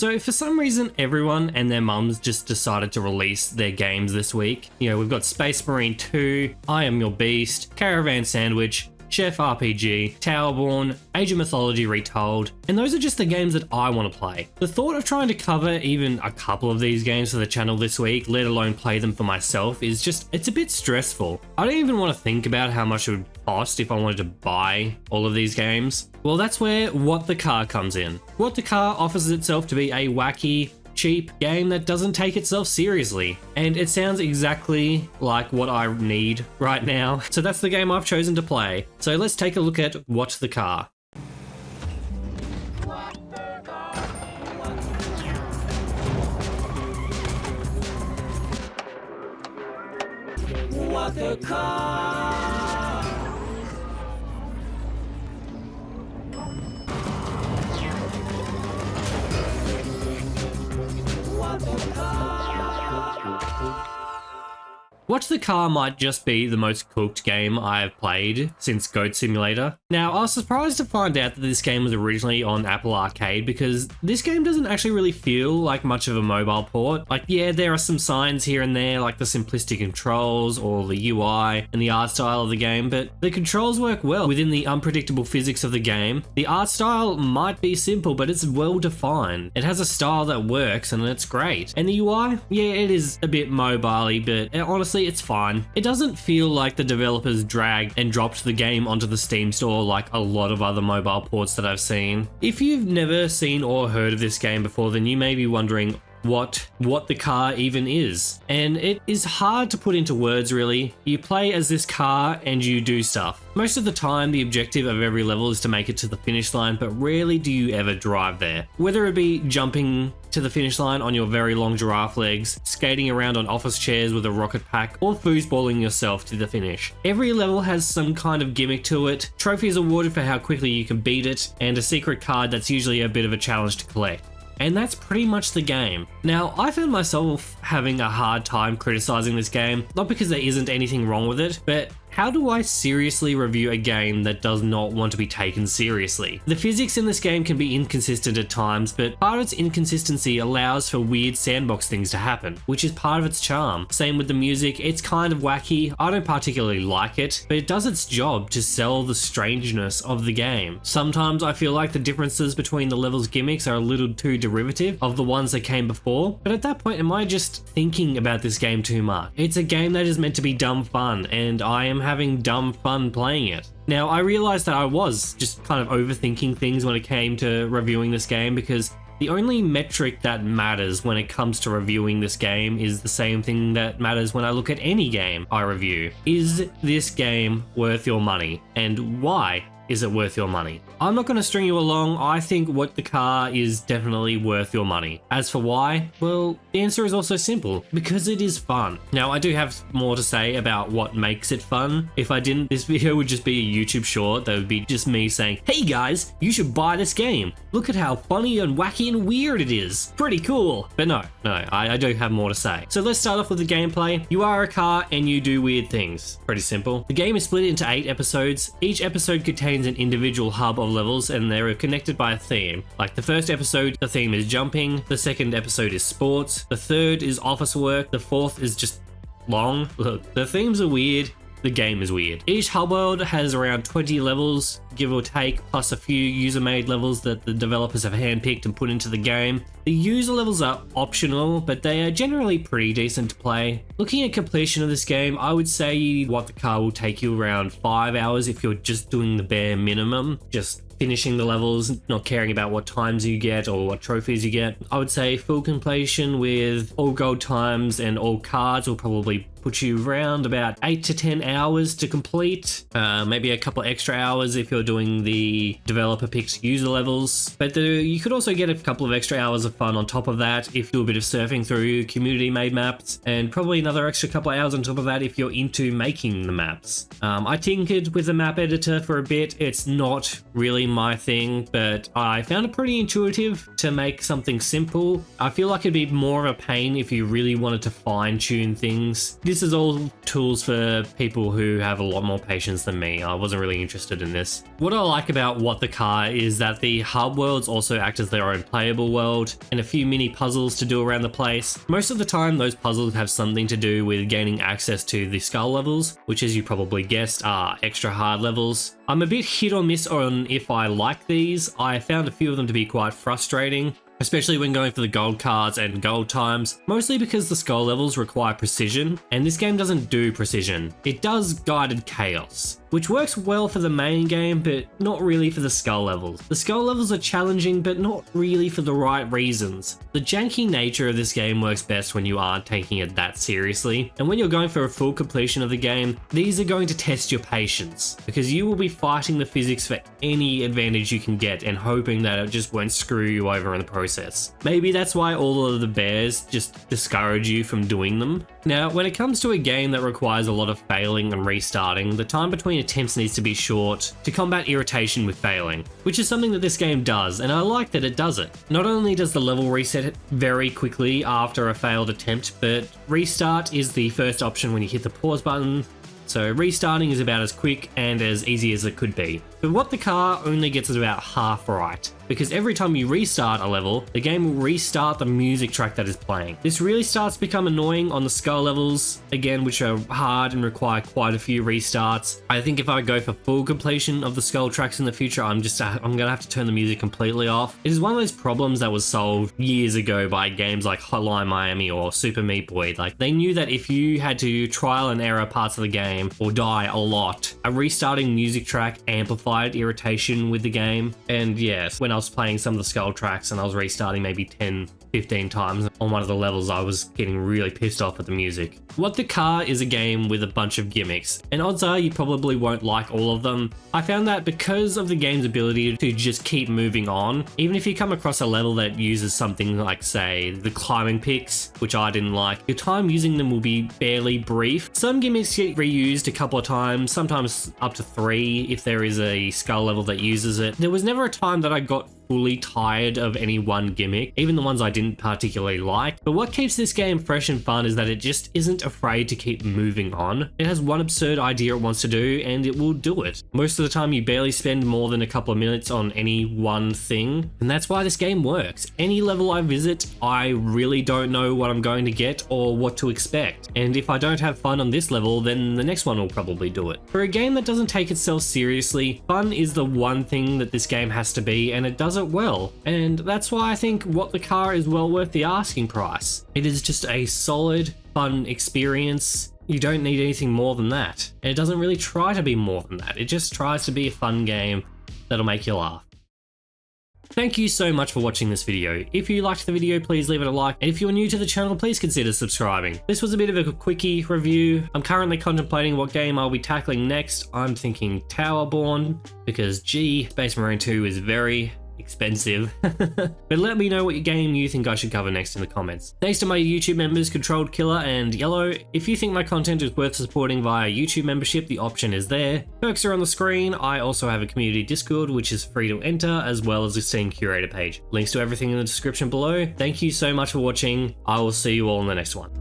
So for some reason, everyone and their mums just decided to release their games this week. You know, we've got Space Marine 2, I Am Your Beast, Caravan Sandwich, Chef RPG, Towerborn, Age of Mythology Retold, and those are just the games that I want to play. The thought of trying to cover even a couple of these games for the channel this week, let alone play them for myself, is just, it's a bit stressful. I don't even want to think about how much it would cost if I wanted to buy all of these games. Well, that's where What the Car comes in. What the Car offers itself to be a wacky, cheap game that doesn't take itself seriously, and it sounds exactly like what I need right now. So that's the game I've chosen to play. So let's take a look at What the Car. What the Car. What the Car might just be the most cooked game I have played since Goat Simulator. Now, I was surprised to find out that this game was originally on Apple Arcade because this game doesn't actually really feel like much of a mobile port. Like, yeah, there are some signs here and there, like the simplistic controls or the UI and the art style of the game, but the controls work well within the unpredictable physics of the game. The art style might be simple, but it's well defined. It has a style that works and it's great. And the UI, yeah, it is a bit mobile-y, but honestly, it's fine. It doesn't feel like the developers dragged and dropped the game onto the Steam store like a lot of other mobile ports that I've seen. If you've never seen or heard of this game before, then you may be wondering what the car even is. And it is hard to put into words, really. You play as this car and you do stuff. Most of the time, the objective of every level is to make it to the finish line, but rarely do you ever drive there. Whether it be jumping to the finish line on your very long giraffe legs, skating around on office chairs with a rocket pack, or foosballing yourself to the finish. Every level has some kind of gimmick to it, trophies awarded for how quickly you can beat it, and a secret card that's usually a bit of a challenge to collect. And that's pretty much the game. Now, I found myself having a hard time criticizing this game, not because there isn't anything wrong with it, but how do I seriously review a game that does not want to be taken seriously? The physics in this game can be inconsistent at times, but part of its inconsistency allows for weird sandbox things to happen, which is part of its charm. Same with the music, it's kind of wacky. I don't particularly like it, but it does its job to sell the strangeness of the game. Sometimes I feel like the differences between the levels' gimmicks are a little too derivative of the ones that came before, but at that point, am I just thinking about this game too much? It's a game that is meant to be dumb fun, and I am having dumb fun playing it. Now, I realized that I was just kind of overthinking things when it came to reviewing this game, because the only metric that matters when it comes to reviewing this game is the same thing that matters when I look at any game I review. Is this game worth your money? And why is it worth your money? I'm not going to string you along. I think What the Car is definitely worth your money. As for why, well, the answer is also simple. Because it is fun. Now, I do have more to say about what makes it fun. If I didn't, this video would just be a YouTube short that would be just me saying, hey guys, you should buy this game. Look at how funny and wacky and weird it is. Pretty cool. But no, I do have more to say. So let's start off with the gameplay. You are a car and you do weird things. Pretty simple. The game is split into 8 episodes. Each episode contains an individual hub of levels and they're connected by a theme. Like the first episode, the theme is jumping. The second episode is sports. The third is office work. The fourth is just long. Look, the themes are weird. The game is weird. Each hub world has around 20 levels, give or take, plus a few user-made levels that the developers have handpicked and put into the game. The user levels are optional, but they are generally pretty decent to play. Looking at completion of this game, I would say What the Car will take you around 5 hours if you're just doing the bare minimum, just finishing the levels, not caring about what times you get or what trophies you get. I would say full completion with all gold times and all cards will probably put you around about 8 to 10 hours to complete. Maybe a couple extra hours if you're doing the developer picked user levels. But you could also get a couple of extra hours of fun on top of that if you do a bit of surfing through community made maps, and probably another extra couple of hours on top of that if you're into making the maps. I tinkered with the map editor for a bit. It's not really my thing, but I found it pretty intuitive to make something simple. I feel like it'd be more of a pain if you really wanted to fine tune things. this is all tools for people who have a lot more patience than me. I wasn't really interested in this. What I like about What the Car is that the hub worlds also act as their own playable world, and a few mini puzzles to do around the place. Most of the time, those puzzles have something to do with gaining access to the skull levels, which, as you probably guessed, are extra hard levels. I'm a bit hit or miss on if I like these. I found a few of them to be quite frustrating, especially when going for the gold cards and gold times, mostly because the skull levels require precision, and this game doesn't do precision. It does guided chaos, which works well for the main game, but not really for the skull levels. The skull levels are challenging, but not really for the right reasons. The janky nature of this game works best when you aren't taking it that seriously, and when you're going for a full completion of the game, these are going to test your patience, because you will be fighting the physics for any advantage you can get and hoping that it just won't screw you over in the process. Maybe that's why all of the bears just discourage you from doing them. Now, when it comes to a game that requires a lot of failing and restarting, the time between attempts needs to be short to combat irritation with failing, which is something that this game does, and I like that it does it. Not only does the level reset very quickly after a failed attempt, but restart is the first option when you hit the pause button, so restarting is about as quick and as easy as it could be. But What the Car only gets it about half right, because every time you restart a level, the game will restart the music track that is playing. This really starts to become annoying on the skull levels, again, which are hard and require quite a few restarts. I think if I go for full completion of the skull tracks in the future, I'm gonna have to turn the music completely off. It is one of those problems that was solved years ago by games like Hotline Miami or Super Meat Boy. Like, they knew that if you had to trial and error parts of the game or die a lot, a restarting music track amplified irritation with the game. And yes, when I was playing some of the skull tracks and I was restarting maybe 10-15 times on one of the levels, I was getting really pissed off at the music. What the Car is a game with a bunch of gimmicks, and odds are you probably won't like all of them. I found that because of the game's ability to just keep moving on, even if you come across a level that uses something like, say, the climbing picks, which I didn't like, your time using them will be fairly brief. Some gimmicks get reused a couple of times, sometimes up to 3 if there is a skull level that uses it. There was never a time that I got fully tired of any one gimmick, even the ones I didn't particularly like. But what keeps this game fresh and fun is that it just isn't afraid to keep moving on. It has one absurd idea it wants to do, and it will do it. Most of the time you barely spend more than a couple of minutes on any one thing, and that's why this game works. Any level I visit, I really don't know what I'm going to get or what to expect, and if I don't have fun on this level, then the next one will probably do it. For a game that doesn't take itself seriously, fun is the one thing that this game has to be, and it does it well, and that's why I think What the Car is well worth the asking price. It is just a solid, fun experience. You don't need anything more than that, and it doesn't really try to be more than that. It just tries to be a fun game that'll make you laugh. Thank you so much for watching this video. If you liked the video, please leave it a like, and if you're new to the channel, please consider subscribing. This was a bit of a quickie review. I'm currently contemplating what game I'll be tackling next. I'm thinking Towerborn, because Space Marine 2 is very expensive. But let me know what game you think I should cover next in the comments. Thanks to my YouTube members Controlled Killer and Yellow. If you think my content is worth supporting via YouTube membership, the option is there. Perks are on the screen. I also have a community Discord which is free to enter, as well as a Steam curator page. Links to everything in the description below. Thank you so much for watching. I will see you all in the next one.